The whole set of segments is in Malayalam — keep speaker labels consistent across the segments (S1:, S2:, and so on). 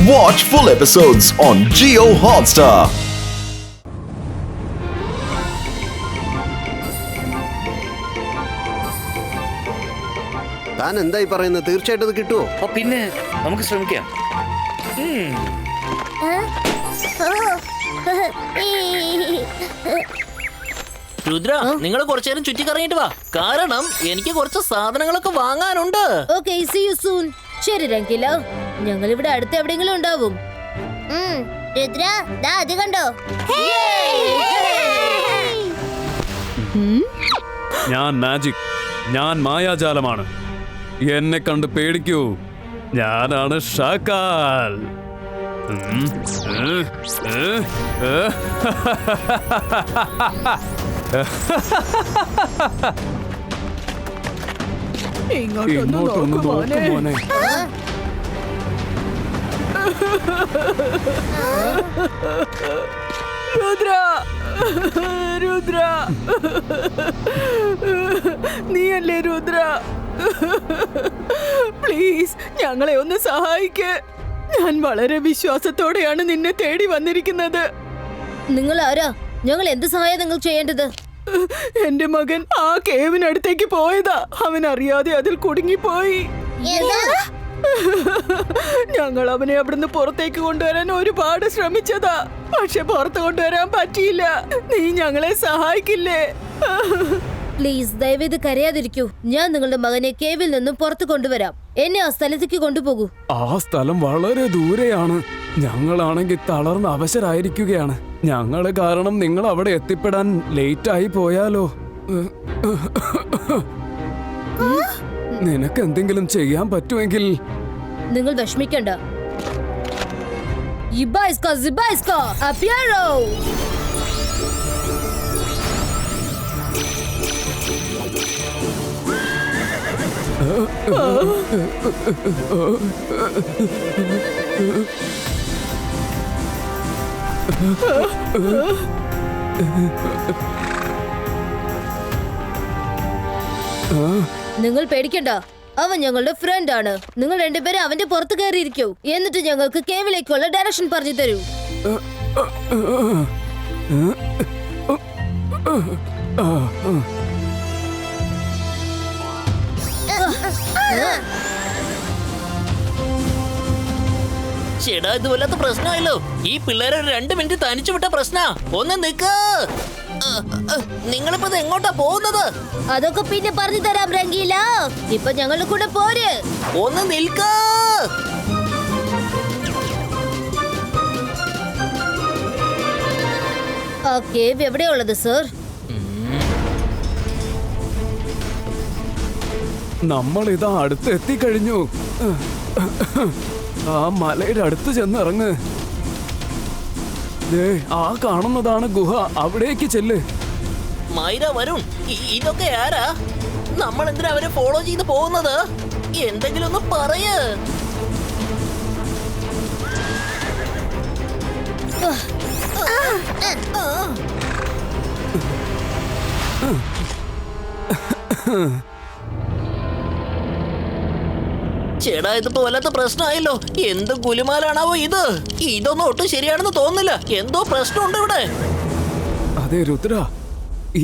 S1: Watch full episodes on Jio Hotstar.
S2: താൻ എന്തായി പറയുന്നത്? തീർച്ചയായിട്ടും അത് കിട്ടുമോ?
S3: പിന്നെ നമുക്ക് ശ്രമിക്കാം.
S4: രുദ്ര, നിങ്ങൾ കുറച്ചു നേരം ചുറ്റിക്കറങ്ങിട്ട് വാ. കാരണം എനിക്ക് കുറച്ച് സാധനങ്ങളൊക്കെ വാങ്ങാനുണ്ട്.
S5: Okay, see you soon. ശരി രംഗില, ഞങ്ങൾ ഇവിടെ അടുത്ത് എവിടെയെങ്കിലും ഉണ്ടാവും. രുദ്ര, ദാ അത് കണ്ടോ?
S6: ഞാൻ മാജിക്, ഞാൻ മായാജാലമാണ്. എന്നെ കണ്ട് പേടിക്കൂ. ഞാനാണ് ഷാക്കാൽ. ഇങ്ങോട്ടൊന്ന് നോക്ക് മോനെ.
S7: രുദ്ര, രുദ്ര, നീയല്ലേ രുദ്ര? പ്ലീസ് ഞങ്ങളെ ഒന്ന് സഹായിക്ക്. ഞാൻ വളരെ വിശ്വാസത്തോടെയാണ് നിന്നെ തേടി വന്നിരിക്കുന്നത്.
S5: നിങ്ങൾ ആരാ? ഞങ്ങൾ എന്ത് സഹായം നിങ്ങൾ ചെയ്യേണ്ടത്?
S7: എന്റെ മകൻ ആ കേവിനടുത്തേക്ക് പോയതാ. അവൻ അറിയാതെ അതിൽ കുടുങ്ങിപ്പോയി. ഞങ്ങൾ അവനെ അവിടുന്ന് പുറത്തേക്ക് കൊണ്ടുവരാൻ ഒരുപാട് ശ്രമിച്ചതാ, പക്ഷെ പുറത്ത് കൊണ്ടുവരാൻ പറ്റിയില്ല. നീ ഞങ്ങളെ സഹായിക്കില്ലേ?
S5: പ്ലീസ് ദയവേത് കരയാതിരിക്കൂ. ഞാൻ നിങ്ങളുടെ മകനെ കേവിൽ നിന്നും പുറത്തു കൊണ്ടുവരാം. എന്നെ ആ സ്ഥലത്തേക്ക് കൊണ്ടുപോകൂ.
S6: ആ സ്ഥലം വളരെ ദൂരെയാണ്. ഞങ്ങളാണെങ്കിൽ തളർന്ന് അവശരായിരിക്കുകയാണ്. ഞങ്ങള് കാരണം നിങ്ങൾ അവിടെ എത്തിപ്പെടാൻ ലേറ്റ് ആയി പോയാലോ? നിനക്ക് എന്തെങ്കിലും ചെയ്യാൻ പറ്റുമെങ്കിൽ.
S5: നിങ്ങൾ വിഷമിക്കണ്ട. നിങ്ങൾ പേടിക്കണ്ട. അവൻ ഞങ്ങളുടെ ഫ്രണ്ട് ആണ്. നിങ്ങൾ രണ്ടുപേരും അവന്റെ പുറത്ത് കയറിയിരിക്കൂ. എന്നിട്ട് ഞങ്ങൾക്ക് കേവിലേക്കുള്ള ഡയറക്ഷൻ പറഞ്ഞു തരൂ.
S4: ചേടാ, ഇത് വല്ലാത്ത പ്രശ്നമായല്ലോ. ഈ പിള്ളേരെ 2 മിനിറ്റ് തനിച്ചു വിട്ട പ്രശ്ന. ഒന്ന് നിക്ക്. നിങ്ങളിപ്പോ എങ്ങോട്ടാ പോകുന്നത്?
S5: അതൊക്കെ പിന്നെ പറഞ്ഞു തരാം രംഗീല. ഇപ്പൊ ഞങ്ങളുടെ കൂടെ പോര്.
S4: ഒന്ന് നിൽക്ക്.
S5: ആ കേവ് എവിടെയുള്ളത് സർ?
S6: നമ്മൾ ഇതാ അടുത്ത് എത്തിക്കഴിഞ്ഞു. ആ മലയുടെ അടുത്ത് ചെന്ന് ഇറങ്ങ്. ആ കാണുന്നതാണ് ഗുഹ. അവിടേക്ക് ചെല്ല്.
S4: മൈര, വരുൺ, ഇതൊക്കെ ആരാ? നമ്മൾ എന്തിനാ അവരെ ഫോളോ ചെയ്ത് പോകുന്നത്? എന്തെങ്കിലും ഒന്ന് പറയ്. ചേടാ, ഇതിപ്പോ വല്ലാത്ത പ്രശ്നമായല്ലോ. എന്ത് ഗുലുമാലാണാവോ ഇത്? ഇതൊന്നും ഒട്ടും ശരിയാണെന്ന് തോന്നുന്നില്ല. എന്തോ പ്രശ്നമുണ്ട് ഇവിടെ.
S6: അതെ രുദ്ര,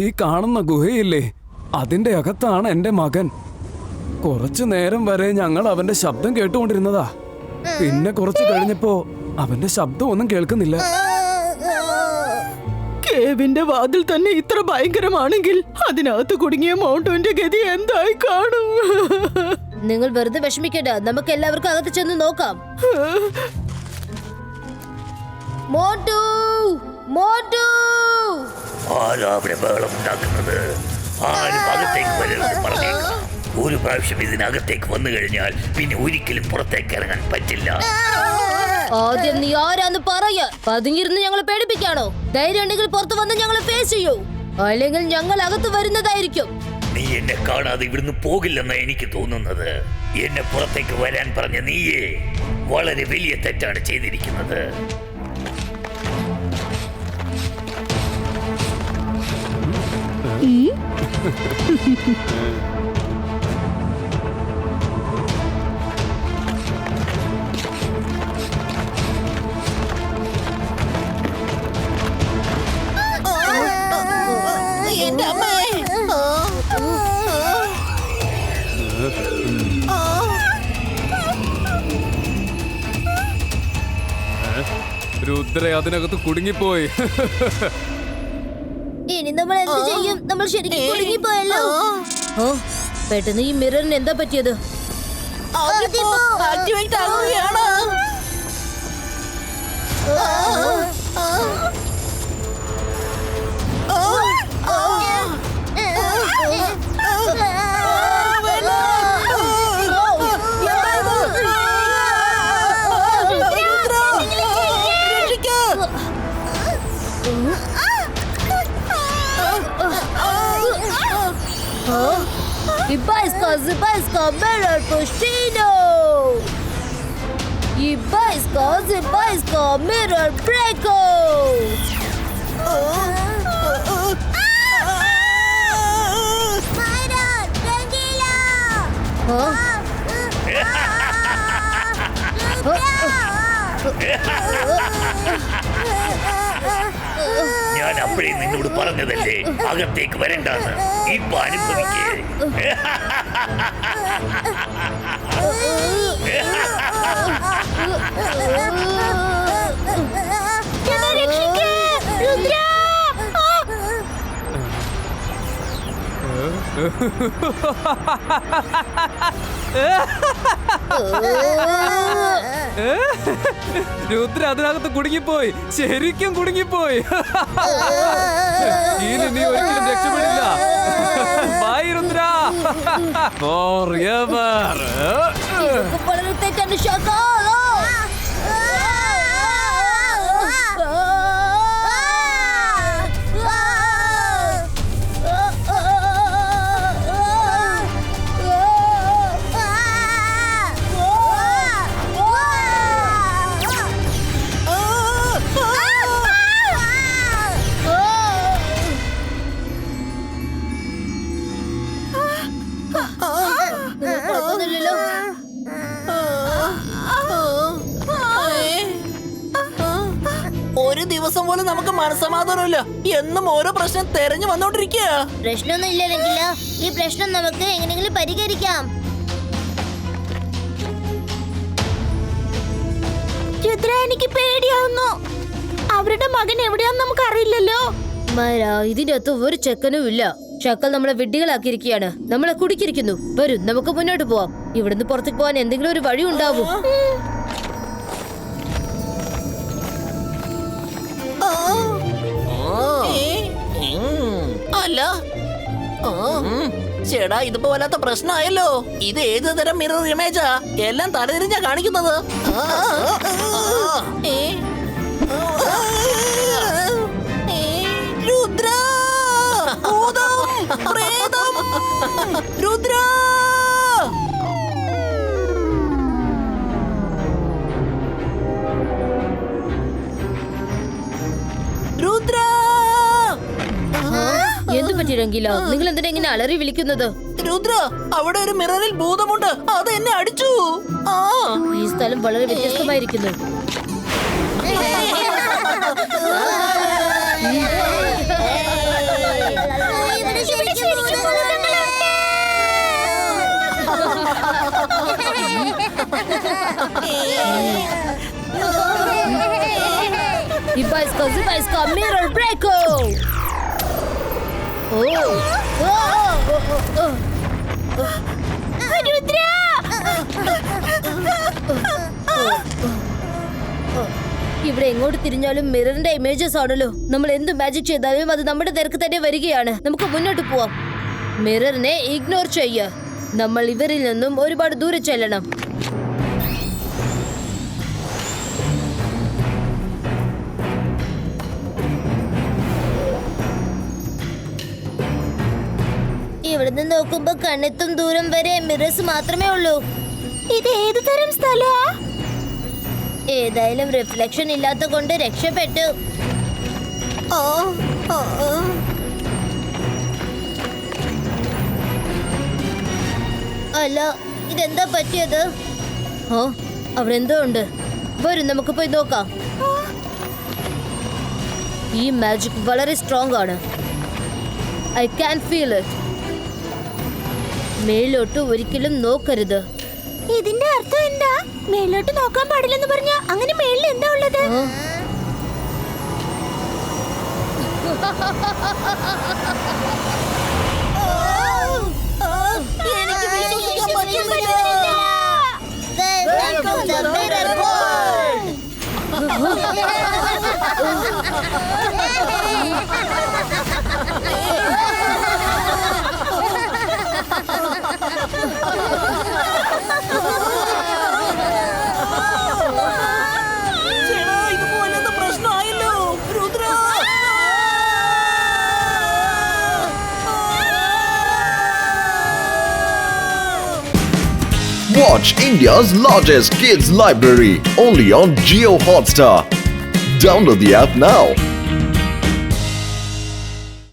S6: ഈ കാണുന്ന ഗുഹയില്ലേ, അതിന്റെ അകത്താണ് എന്റെ മകൻ. കുറച്ചു നേരം വരെ ഞങ്ങൾ അവന്റെ ശബ്ദം കേട്ടുകൊണ്ടിരുന്നതാ. പിന്നെ കുറച്ചു കഴിഞ്ഞപ്പോ അവന്റെ ശബ്ദം ഒന്നും കേൾക്കുന്നില്ല.
S7: കേവിന്റെ വാതിൽ തന്നെ ഇത്ര ഭയങ്കരമാണെങ്കിൽ അതിനകത്ത് കുടുങ്ങിയ മോണ്ടുവിന്റെ ഗതി എന്തായി കാണും?
S5: നിങ്ങൾ വെറുതെ വിഷമിക്കണ്ട. നമുക്ക് എല്ലാവർക്കും അകത്ത് ചെന്ന് നോക്കാം. മോട്ടു, മോട്ടു,
S3: ആരാ അവിടെ ബഹളം ഉണ്ടാക്കുന്നത്? ആരും അകത്തേക്ക് വരരുത് പറഞ്ഞേക്കാം. ഒരു പ്രാവശ്യം ഇതിനകത്തേക്ക് വന്നു കഴിഞ്ഞാൽ പിന്നെ ഒരിക്കലും പുറത്തേക്ക് ഇറങ്ങാൻ പറ്റില്ല.
S5: ആദ്യം നീ ആരാന്ന് പറയ. പതുങ്ങിയിരുന്ന് ഞങ്ങളെ പേടിപ്പിക്കാണോ? ധൈര്യം ഉണ്ടെങ്കിൽ പുറത്ത് വന്ന് ഞങ്ങളെ ഫേസ് ചെയ്യൂ, അല്ലെങ്കിൽ ഞങ്ങൾ അകത്ത് വരുന്നതായിരിക്കും.
S3: നീ എന്നെ കാണാതെ ഇവിടുന്ന് പോകില്ലെന്നാ എനിക്ക് തോന്നുന്നത്. എന്നെ പുറത്തേക്ക് വരാൻ പറഞ്ഞ നീയേ വളരെ വലിയ തെറ്റാണ് ചെയ്തിരിക്കുന്നത്.
S6: രുദ്ര അതിനകത്ത് കുടുങ്ങിപ്പോയി.
S5: ഇനി നമ്മൾ എന്ത് ചെയ്യും? നമ്മൾ ശരിക്കും കുടുങ്ങിപ്പോയല്ലോ. ഓ, പെട്ടെന്ന് ഈ മിററിന് എന്താ പറ്റിയത്?
S4: Activate ആകുകയാണ്.
S5: Ibaiska Mirror Pushino. Ibaiska Mirror Breako. Mayra, tranquila.
S3: ഞാൻ അപ്പോഴേ നിന്നോട് പറഞ്ഞതല്ലേ അകത്തേക്ക് വരണ്ടെന്ന്. ഇപ്പൊ അനുഭവിക്കേ.
S6: രുദ്ര അതിനകത്ത് കുടുങ്ങിപ്പോയി, ശരിക്കും കുടുങ്ങിപ്പോയി. ഇനി നീ ഒരിക്കലും രക്ഷപ്പെടില്ല. ബൈ രുദ്ര. Forever.
S4: ഒരു ദിവസം പോലും നമുക്ക് മനസ്സമാധാനമില്ല. എന്നും ഓരോ പ്രശ്നം തെരഞ്ഞു വന്നോണ്ടിരിക്കുക.
S5: പ്രശ്നമൊന്നും ഇല്ലെങ്കിലോ ഈ പ്രശ്നം നമുക്ക് എങ്ങനെയെങ്കിലും പരിഹരിക്കാം.
S8: രുദ്ര, എനിക്ക് പേടിയാവുന്നു. അവരുടെ മകൻ എവിടെയാന്ന് നമുക്ക് അറിയില്ലല്ലോ.
S5: ഇതിന്റെ അകത്ത് ഒരു ചെക്കനും ഇല്ല. ഷക്കൽ നമ്മളെ വിഡ്ഢികളാക്കിയിരിക്കുകയാണ്, നമ്മളെ കുടുക്കിയിരിക്കുന്നു. വരും, നമുക്ക് മുന്നോട്ട് പോവാം. ഇവിടുന്ന് പുറത്തേക്ക് പോകാൻ എന്തെങ്കിലും ഒരു വഴി ഉണ്ടാവും.
S4: അല്ല, ചേടാ, ഇതിപ്പോ വല്ലാത്ത പ്രശ്നമായല്ലോ. ഇത് ഏത് തരം മിറർ ഇമേജാ? എല്ലാം തലതിരിഞ്ഞാ കാണിക്കുന്നത്. രുദ്ര, പ്രേതം, രുദ്ര. രുദ്ര,
S5: എന്തു പറ്റിയില്ലെങ്കിലോ? നിങ്ങൾ എന്തിനാ ഇങ്ങനെ അലറി വിളിക്കുന്നത്?
S4: രുദ്ര, അവിടെ ഒരു മിററിൽ ഭൂതമുണ്ട്. അത് എന്നെ അടിച്ചു.
S5: ഈ സ്ഥലം വളരെ വ്യത്യസ്തമായിരിക്കുന്നു. Ibaiska Mirror Breako.
S8: രുദ്ര,
S5: ഇവിടെ എങ്ങോട്ട് തിരിഞ്ഞാലും മിററിന്റെ ഇമേജസ് ആണല്ലോ. നമ്മൾ എന്ത് മാജിക് ചെയ്താലും അത് നമ്മുടെ തിരക്ക് തന്നെ വരികയാണ്. നമുക്ക് മുന്നോട്ട് പോവാം. മിററിനെ ഇഗ്നോർ ചെയ്യ. നമ്മൾ ഇവരിൽ നിന്നും ഒരുപാട് ദൂരെ ചെല്ലണം. ഇവിടുന്ന് നോക്കുമ്പോ കണ്ണെത്തും ദൂരം വരെ മിറേഴ്സ് മാത്രമേ ഉള്ളൂ.
S8: ഇത് ഏത് തരം സ്ഥലമാ?
S5: ഏതായാലും റിഫ്ലക്ഷൻ ഇല്ലാത്ത കൊണ്ട് രക്ഷപ്പെട്ടു. അല്ല, ഇതെന്താ പറ്റിയത്? അവിടെ എന്തോ ഉണ്ട്. വരും, നമുക്ക് പോയി നോക്കാം. ഈ മാജിക് വളരെ സ്ട്രോങ് ആണ്. I can feel it. മേലോട്ട് ഒരിക്കലും നോക്കരുത്.
S8: ഇതിന്റെ അർത്ഥം എന്താ? മേലോട്ട് നോക്കാൻ പാടില്ലെന്ന് പറഞ്ഞ അങ്ങനെ മേളിൽ എന്താ ഉള്ളത്?
S5: എനിക്ക് വിശ്വസിക്കാൻ പറ്റുന്നില്ല. Welcome to the Mirror World.
S4: ചേട്ടാ, ഇതുപോലത്തെ പ്രശ്നമായല്ലോ Rudra.
S1: Watch India's largest kids library only on Geo Hotstar. Download the app now.